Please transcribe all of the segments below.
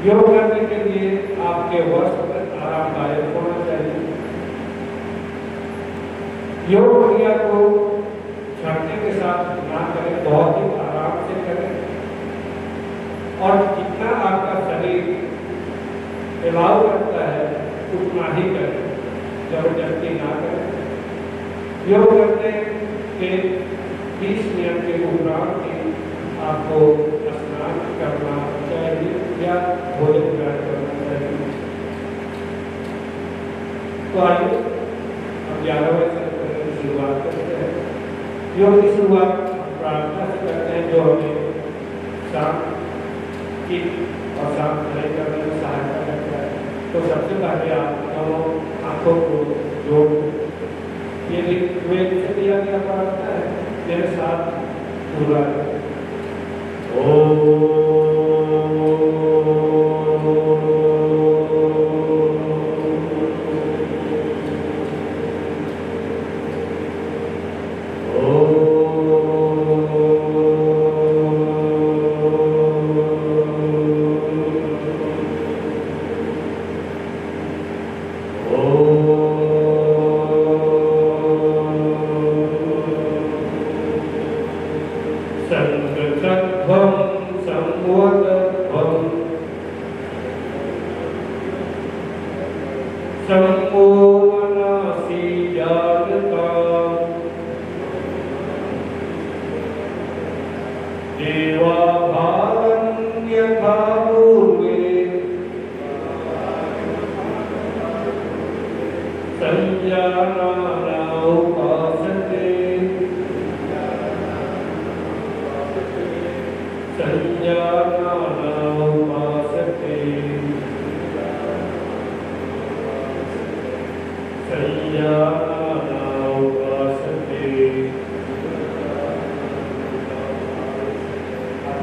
योग करने के लिए आपके वस्त्र आरामदायक होना चाहिए। योग क्रिया को झटके के साथ ना करें, बहुत ही आराम से करें और जितना आपका शरीर अलाउ करता है उतना ही करें, जबरदस्ती ना करें। योग करने के 20 मिनट के उपरांत ही आपको स्नान करना चाहिए या भोजन करना चाहिए। तो आइए हम 11 बजे से शुरुआत करते हैं। योग की शुरुआत प्रार्थना से करते हैं जो हमें शांत की और शांत नहीं करने में सहायता करता है। तो सबसे पहले आप दोनों आंखों को जोड़ ये वेद से दिया गया प्रार्थना है, मेरे साथ पूरा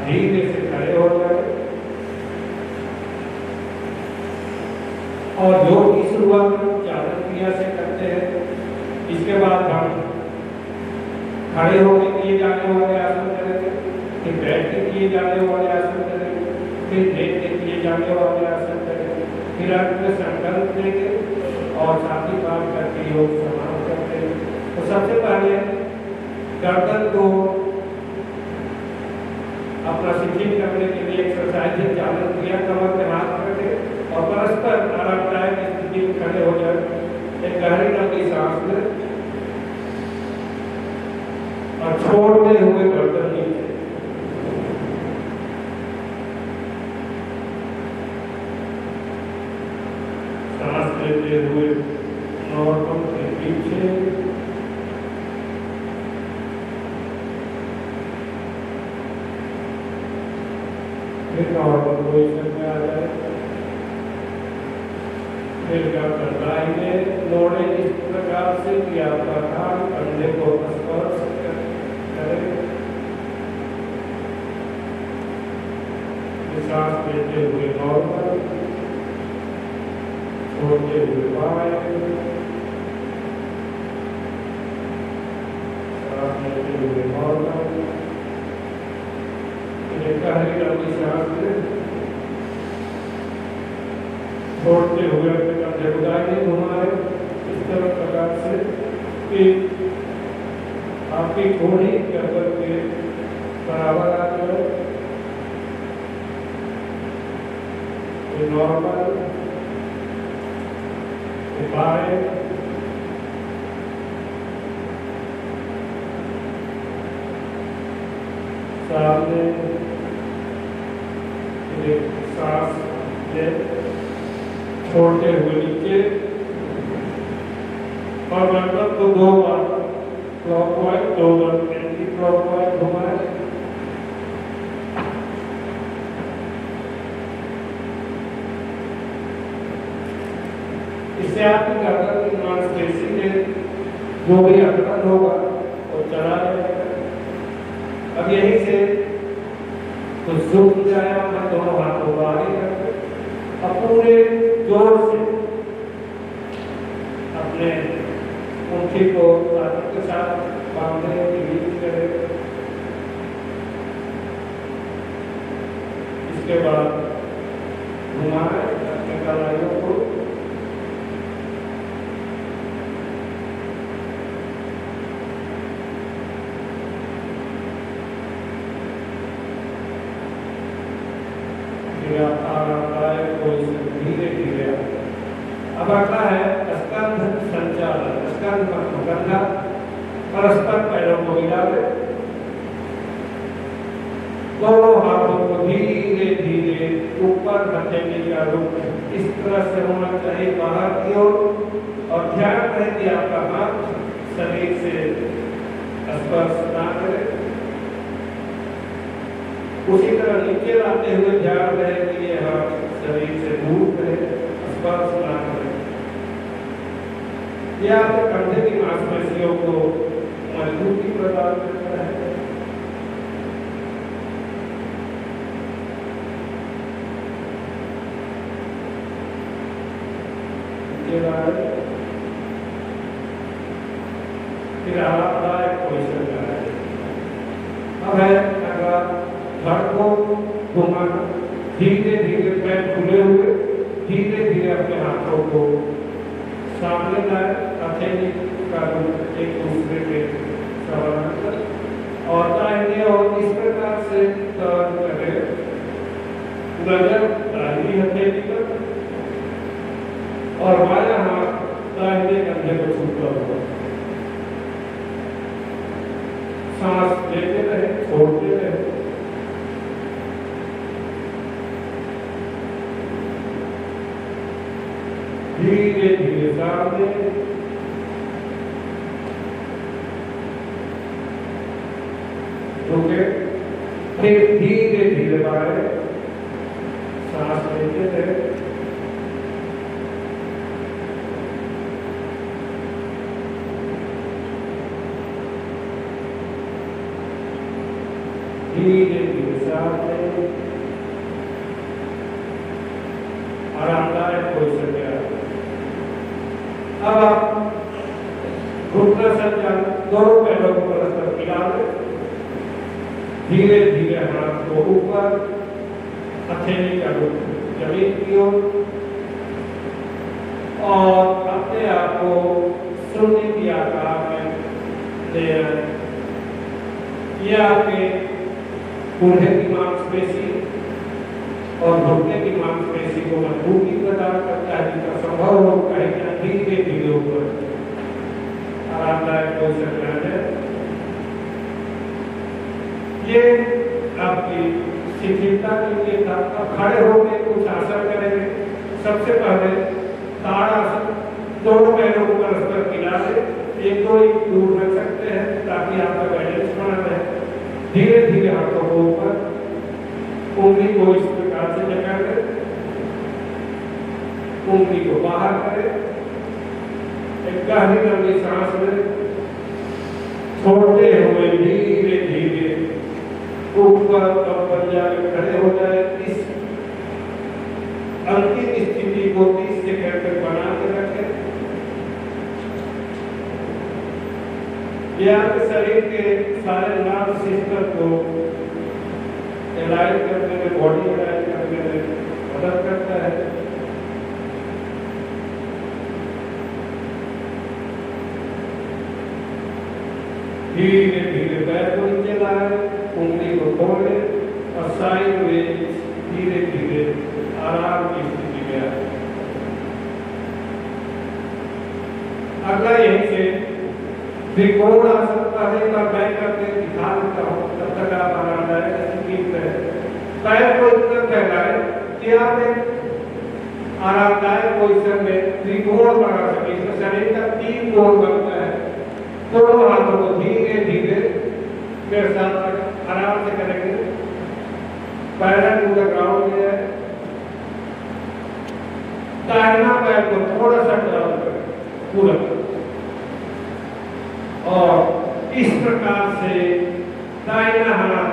धीरे से खड़े हो जाए और योग की शुरुआत चालन क्रिया से करते हैं। इसके बाद हम खड़े होकर किए जाने वाले आसन करेंगे, फिर बैठ के किए जाने वाले आसन करेंगे, फिर लेट के किए जाने वाले आसन करेंगे, फिर अंत में संकल्प देंगे और साथी काम करके योग समाप्त करते हैं। तो सबसे पहले गर्दन को अपना शिथिल करने के लिए एक्सरसाइज है, चालन क्रिया, कमर पे हाथ रखें और परस्पर आरामदायक स्थिति में खड़े हो जाए। एक गहरी लंबी सांस लें और छोड़ते हुए गर्दन नीचे। सांस लेते हुए नॉर्मल से पीछे, फिर नॉर्मल पोजीशन में आ जाए, फिर गर्दन दाहिने मोड़े इस प्रकार से कि आपका कान कंधे को स्पर्श करे। सांस लेते हुए नॉर्मल, छोड़ते हुए बाएं, सांस लेते हुए नॉर्मल, गहरी लंबी सांस लें, छोड़ते हुए अपने कंधे को दाहिने घुमाएं इस तरह प्रकार से कि आपकी घोड़ी गर्दन के बराबर आ जाए। नॉर्मल, बाएं, सामने, सांस ले, छोड़ते हुए नीचे और गर्दन को 2 बार क्लॉकवाइज, 2 बार एंटी क्लॉकवाइज घुमाएं। इससे आपकी गर्दन की मांसपेशी में जो भी अकड़न होगा वो चला जाएगा। अब यही से तो सूख जाए और दोनों हाथों को आगे करके अब पूरे जोर से अपने मुट्ठी को ताकत के साथ बांधने की रीत करें। इसके बाद अब अगला है स्कंध संचालन। स्कंध मतलब कंधा, परस्पर पैरों को मिला दे, दोनों हाथों को धीरे धीरे ऊपर हथेली का रुख इस तरह से होना चाहिए बाहर की ओर, और ध्यान रहे कि आपका हाथ शरीर से स्पर्श ना करे। उसी तरह नीचे लाते हुए ध्यान रहे कि ये हाथ शरीर से दूर करे, स्पर्श ना करे। यह आपके कंधे की मांसपेशियों को मजबूती प्रदान करता है। फिर आरामदायक पोजीशन का है। अब है अगला धड़ को घुमाना, धीरे धीरे पैर खुले हुए धीरे धीरे अपने हाथों को सामने लाए, हथेली का रुख एक दूसरे के समानांतर, और दाहिने और इस प्रकार से टर्न करें, नजर दाहिनी हथेली पर और बायां हाथ दाहिने कंधे को छूता हुआ। सांस लेते रहे, छोड़ते रहे। धीरे धीरे सामने, रुके, फिर धीरे धीरे बाहर, सांस लेते रहे। धीरे धीरे सामने, आरामदायक पोजीशन में आ। अब आप घुटना संचालन, दोनों पैरों को परस्पर मिला दें, धीरे धीरे हाथ को ऊपर, हथेली का रुख जमीन की ओर, और अपने आप को शून्य की आकार में दे रहे। यह आपके कूल्हे की मांसपेशी और घुटने की मांसपेशी को मजबूती प्रदान करता है, जितना संभव हो कहीं धीरे धीरे ऊपर आरामदायक पोजीशन में है। ये आपकी शिथिलता के लिए था। अब खड़े होकर कुछ आसन करेंगे। सबसे पहले ताड़ासन, दोनों पैरों को परस्पर मिला दे, एक दो इंच दूर रख सकते हैं ताकि आपका बैलेंस बना रहे। धीरे धीरे हाथों को ऊपर, उंगली को इस प्रकार से जकड़ ले, उंगली को बाहर करें, एक गहरी लंबी सांस लें, छोड़ते हुए धीरे धीरे ऊपर और पंजा में खड़े हो जाए। इस अंतिम स्थिति को 30 सेकंड तक बना के रखें। यह आपके शरीर के सारे नर्व सिस्टम को एलाइन करने में, बॉडी एलाइन करने में मदद करता है। धीरे धीरे पैर को नीचे लाए, उंगली को खोले और साइड में धीरे धीरे आराम की स्थिति में आए। अगला यहीं से त्रिकोण आसन पहले का मैं करके दिखा देता हूँ, तब तक आप आरामदायक स्थिति में रहें। पैर को इतना फैलाए कि आप एक आरामदायक पोजीशन में त्रिकोण बना सके। इसमें शरीर का 3 कोण बनता है। दोनों हाथों को धीरे धीरे मेरे साथ आराम से करेंगे। पैर टू द ग्राउंड में है। दाहिना पैर को थोड़ा सा डाउन करें पूरा, और इस प्रकार से दाहिना हाथ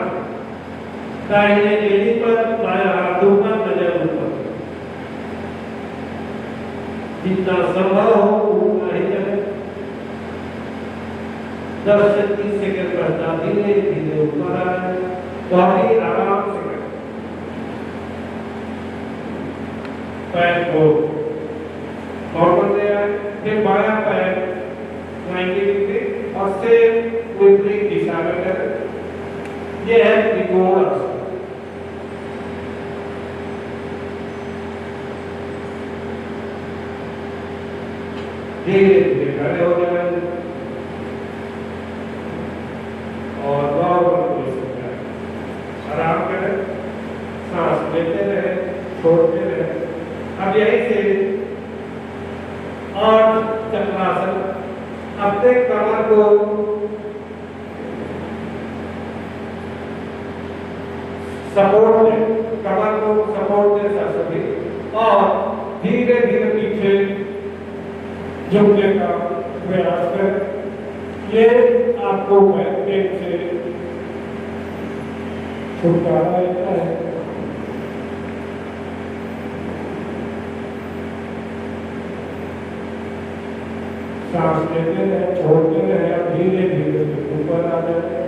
दाहिने एड़ी पर, बायां हाथ ऊपर, नजर ऊपर। जितना संभव हो उतना ही करें। 10 से 30 सेकंड करता धीरे धीरे ऊपर आए, बहुत आराम से करें। पैर को नॉर्मल ले आए, फिर बायां पैर 90 डिग्री और से विपरीत दिशा में करें। यह है त्रिकोण आसन। धीरे धीरे खड़े हो जाएंगे और नॉर्मल हो जाए। आराम करें, सांस लेते रहे, छोड़ते रहे। अब यहीं से और चक्रासन, अपने कमर को सपोर्ट दें, कमर को सपोर्ट दें सभी, और धीरे धीरे पीछे झुकने का प्रयास करें। ये आपको बैक पेन से छुटकारा देता है। सांस लेते रहे, छोड़ते रहे, और धीरे धीरे ऊपर आ जाए।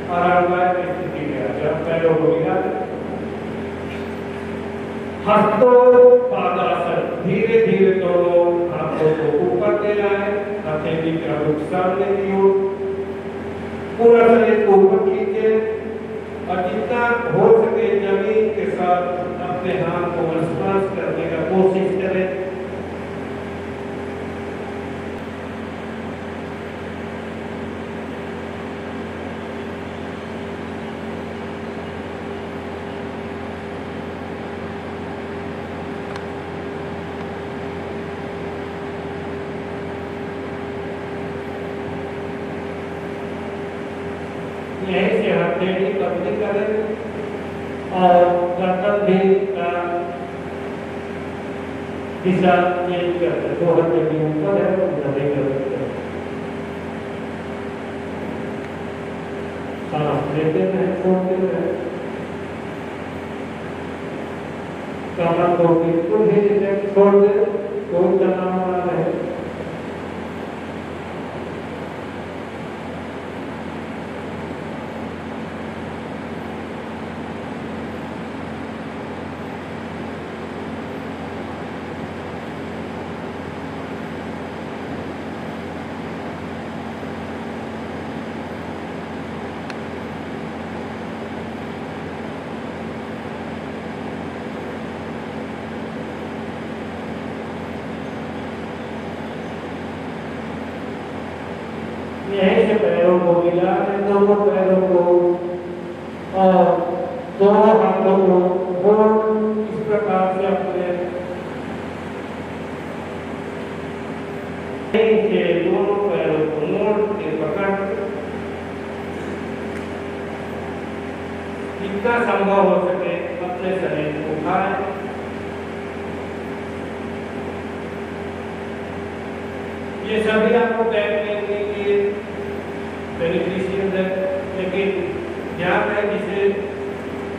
आरामदायक स्थिति में आ जाए। पैरों को मिला, हस्तों पादासन, धीरे धीरे दोनों हाथों को ऊपर ले लाए, हथेली का रुख सामने की ओर, पूरा शरीर को ऊपर खींचे और जितना हो सके जमीन के साथ अपने हाथ को स्पर्श करने का कोशिश करें। यहीं से हथेली पतली करें और गर्दन भी का दिशा चेंज करते, जो हथेली ऊपर है वो नीचे करते हैं। सांस लेते रहे, छोड़ते रहे, कमर को बिल्कुल ही रिलैक्स छोड़ दे, कोई तनाव ना रहे। यहीं से पैरों को मिला लें, दोनों पैरों को, और दोनों हाथों को इस प्रकार से अपने से दोनों पैरों को मोड़ के पकड़, जितना संभव हो सके अपने शरीर को उठाएं। ये सभी आपको बैक पेन के लिए बेनिफिशियल है, लेकिन ध्यान है जिसे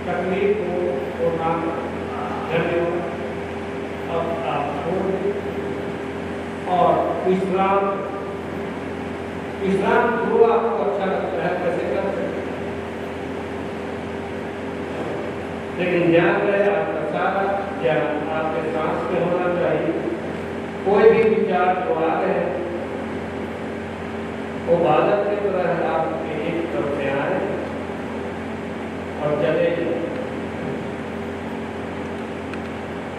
तकलीफ हो वो काम धन्यवाद। अब आप छोड़ दें और विश्राम जो आपको अच्छा लगता है कैसे कर सकते हैं, लेकिन ध्यान रहे आपका सारा ध्यान आपके सांस में होना चाहिए। कोई भी विचार जो आ रहे हैं वो बादल की तरह आपके एक तरफ से आए और चले जाए।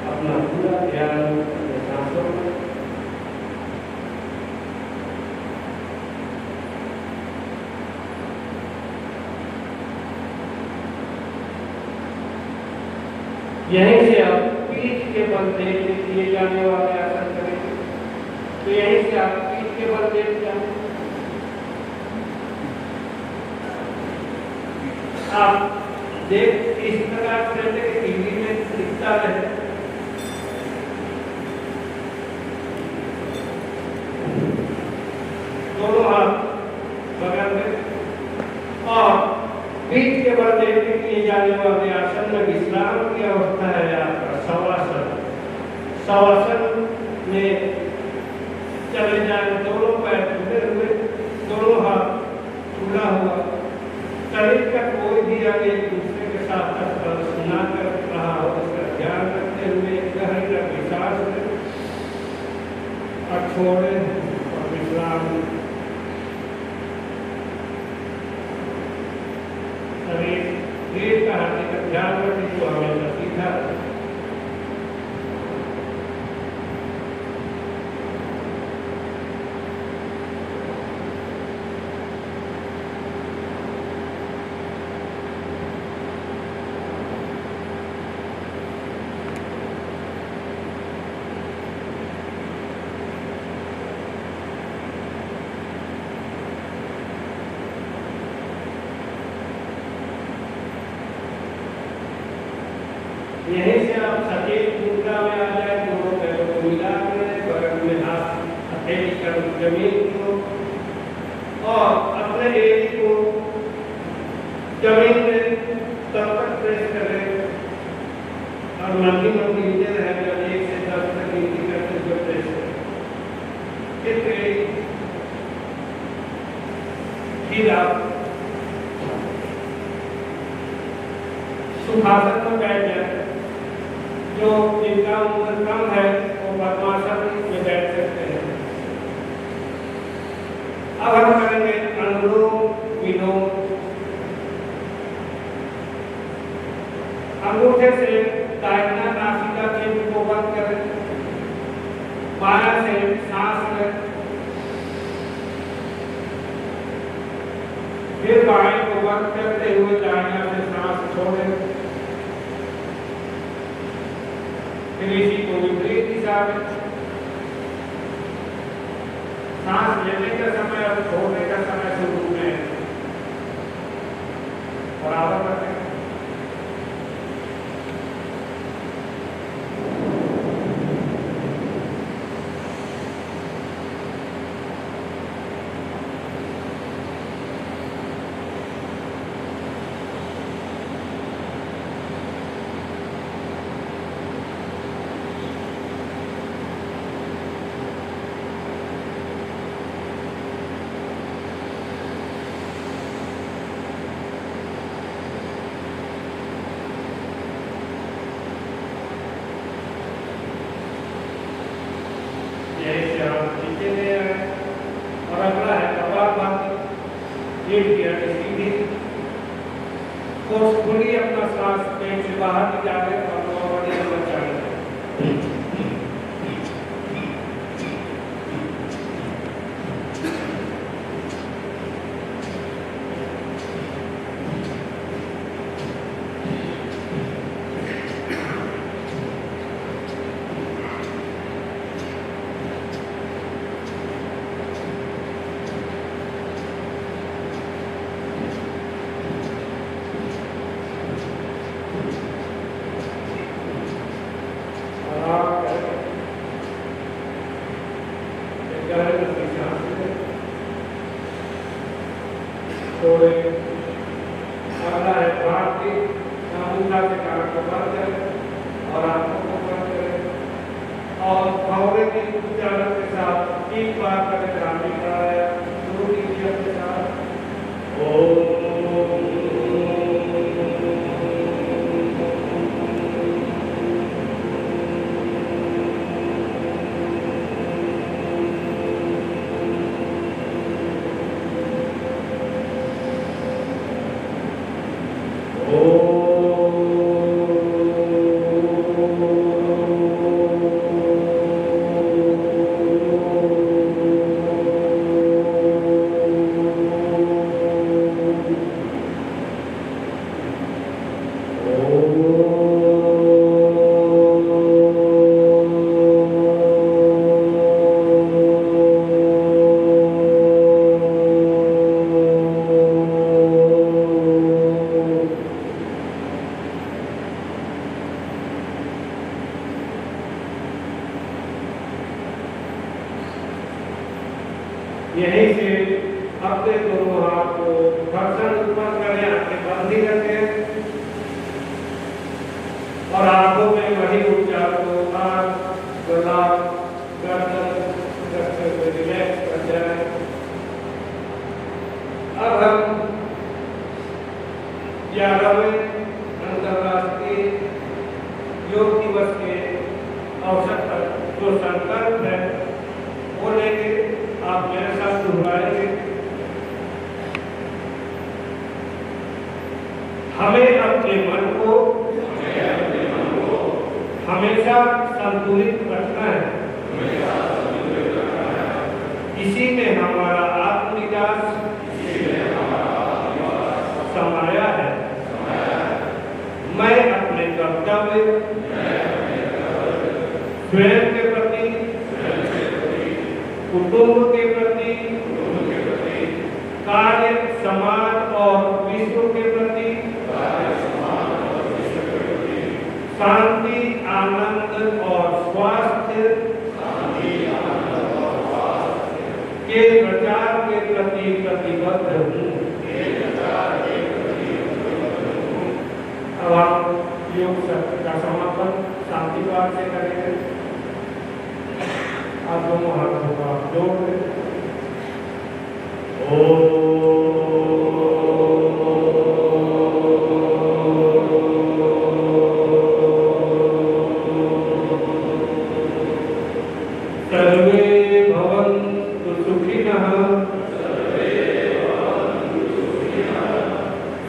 अपना पूरा ध्यान अपने सांसों में, यहीं से आप पीठ के बल देख किए जाने वाले आसन करेंगे। तो यहीं से आप पीठ के बल देख जाए। आप देख इस प्रकार से टीवी में दिखता रहे। दोनों हाथ बगल में, और पीठ के बल देख किए जाने वाले आसन में विश्राम की अवस्था है आपका शवासन। शवासन में चले जाए, दोनों पैर खुले हुए, दोनों हाथ खुला हुआ, शरीर का कोई भी अंग एक दूसरे के साथ स्पर्श न कर रहा हो इसका ध्यान रखते हुए गहरी लंबी सांस लें और छोड़ें और विश्राम। शरीर का हाथी का ध्यान रखें जो हमेशा सीधा जमीन को और अपने एड़ी को जमीन में तब तक प्रेस करें और लंबी लंबी नीचे रहे जब 1 से 10 तक गिनती करते हुए प्रेस करें। फिर आप सुखासन में बैठ जाए। जो जिनका उम्र कम है वो पद्मासन में बैठ सकते हैं। अब हम करेंगे अनुलोम विलोम। अंगूठे से दाहिना नासिका चिन्ह को बंद करें, बायां से सांस लें, फिर बाएं को बंद करते हुए दाहिना से सांस छोड़ें, फिर इसी को विपरीत दिशा में सांस लेने का समय और छोड़ने का समय शुरू में बराबर रखें। और अगला है कपालभाति। सीधी फोर्सफुली अपना सांस पेट से बाहर निकालें और बॉडी अंदर चढ़ाएं। अगला है भारती। अंगूठा से कान को बंद करें और आंखों को बंद करें और भौरे की उच्चारण के साथ 3 बार करें भ्रामरी प्राणायाम शुरू कीजिए अपने साथ। ओम यहीं से अपने दोनों हाथ को घर्षण उत्पन्न करें, आंखें बंद ही रखें और आंखों में वही ऊर्जा को गला गर्दन रखते हुए रिलैक्स कर जाए। अब हम 11वें अंतर्राष्ट्रीय योग दिवस के अवसर पर जो संकल्प है वो लेके आप मेरे साथ दोहराएंगे। हमें अपने मन को हमेशा संतुलित रखना है। इसी में हमारा आत्मविकास समाया है। मैं अपने कर्तव्य स्वयं के प्रति, कुटुंब के प्रति, कार्य समाज और विश्व के प्रति शांति, आनंद और स्वास्थ्य प्रति प्रतिबद्ध हूँ। अब आप योग शब्द का समापन शांति पाठ से करेंगे। आप दोनों हाथों को आप जोड़ दें। सर्वे भवन्तु सुखिनः,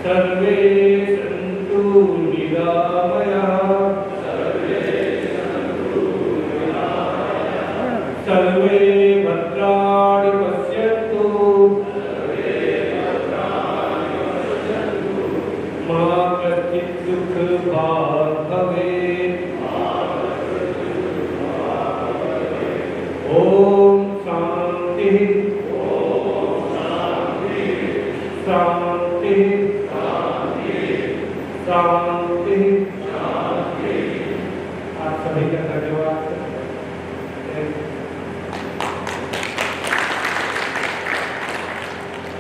सर्वे सन्तु निरामयाः, सर्वे भद्राणि पश्यन्तु, मा कश्चित् दुःखभाग् भवेत्। ओम शांति शांति शांति। आप सभी का धन्यवाद।